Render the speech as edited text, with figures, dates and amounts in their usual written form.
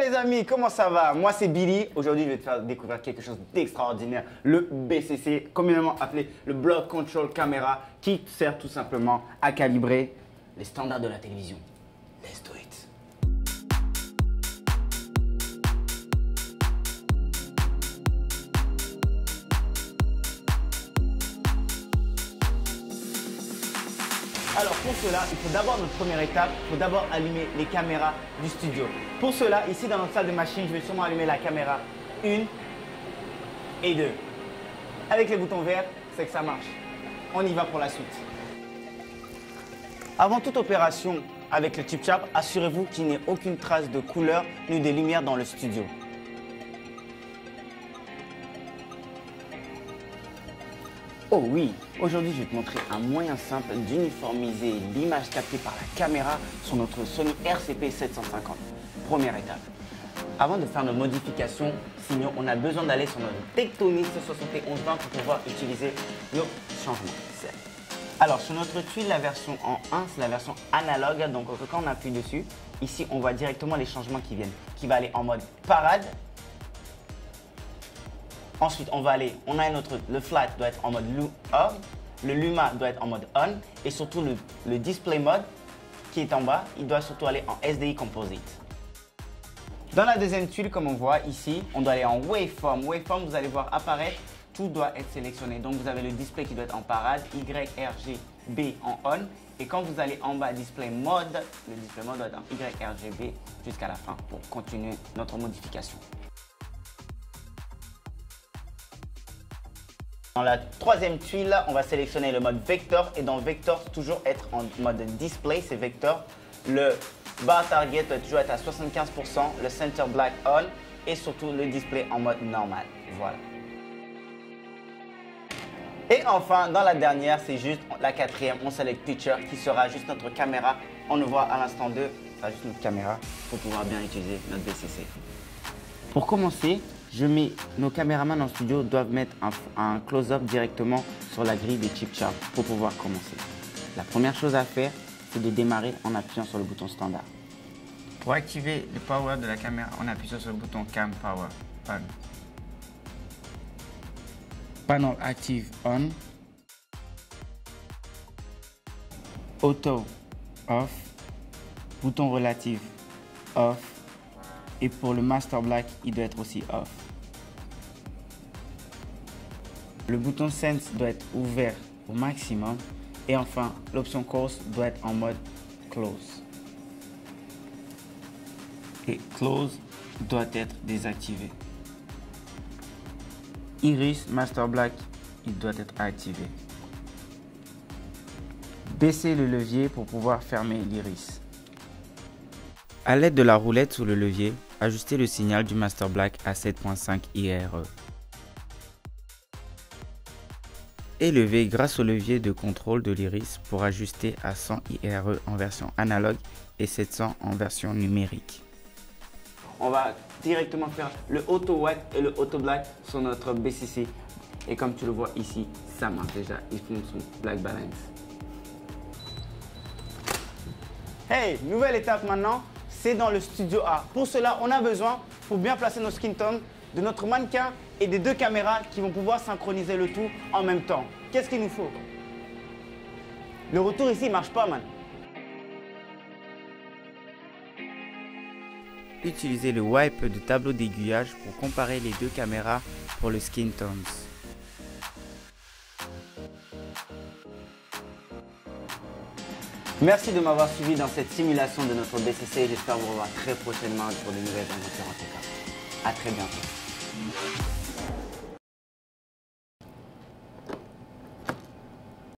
les amis, comment ça va? Moi c'est Billy. Aujourd'hui je vais te faire découvrir quelque chose d'extraordinaire. Le BCC, communément appelé le Block Control Camera, qui sert tout simplement à calibrer les standards de la télévision. Let's do it. Alors pour cela, il faut d'abord notre première étape, il faut d'abord allumer les caméras du studio. Pour cela, ici dans notre salle de machine, je vais sûrement allumer la caméra 1 et 2. Avec les boutons verts, c'est que ça marche. On y va pour la suite. Avant toute opération avec le TipChap, assurez-vous qu'il n'y ait aucune trace de couleur ni de lumière dans le studio. Oh oui, aujourd'hui je vais te montrer un moyen simple d'uniformiser l'image captée par la caméra sur notre Sony RCP 750. Première étape. Avant de faire nos modifications, sinon on a besoin d'aller sur notre Tectonis 7120 pour pouvoir utiliser nos changements. Alors sur notre tuile, la version en 1, c'est la version analogue, donc quand on appuie dessus, ici on voit directement les changements qui viennent, qui va aller en mode parade. Ensuite, on a le flat doit être en mode off, le luma doit être en mode on et surtout le display mode qui est en bas, il doit surtout aller en SDI composite. Dans la deuxième tuile, comme on voit ici, on doit aller en waveform. Waveform, vous allez voir apparaître, tout doit être sélectionné. Donc vous avez le display qui doit être en parade, YRGB en on et quand vous allez en bas display mode, le display mode doit être en YRGB jusqu'à la fin pour continuer notre modification. Dans la troisième tuile, on va sélectionner le mode vector et dans vector, toujours être en mode display, c'est vector. Le bar target doit toujours être à 75%, le center black on et surtout le display en mode normal. Voilà. Et enfin, dans la dernière, c'est juste la quatrième, on select picture qui sera juste notre caméra. On le voit à l'instant 2, ça sera juste notre caméra pour pouvoir bien utiliser notre BCC. Pour commencer, nos caméramans en studio doivent mettre un close-up directement sur la grille des TipChap pour pouvoir commencer. La première chose à faire, c'est de démarrer en appuyant sur le bouton standard. Pour activer le power de la caméra, on appuie sur le bouton Cam Power On. Panel Active On. Auto Off. Bouton relatif Off. Et pour le Master Black, il doit être aussi off. Le bouton Sense doit être ouvert au maximum. Et enfin, l'option Course doit être en mode Close. Et Close doit être désactivé. Iris Master Black, il doit être activé. Baissez le levier pour pouvoir fermer l'iris. À l'aide de la roulette sous le levier, ajustez le signal du Master Black à 7.5 IRE. Élevez grâce au levier de contrôle de l'iris pour ajuster à 100 IRE en version analogue et 700 en version numérique. On va directement faire le auto white et le auto black sur notre BCC. Et comme tu le vois ici, ça marche déjà. Il filme son black balance. Hey, nouvelle étape maintenant. C'est dans le studio A. Pour cela, on a besoin, pour bien placer nos skin tones, de notre mannequin et des deux caméras qui vont pouvoir synchroniser le tout en même temps. Qu'est-ce qu'il nous faut? Le retour ici ne marche pas, man. Utilisez le wipe de tableau d'aiguillage pour comparer les deux caméras pour le skin tones. Merci de m'avoir suivi dans cette simulation de notre BCC et j'espère vous revoir très prochainement pour de nouvelles aventures en tout cas. À très bientôt.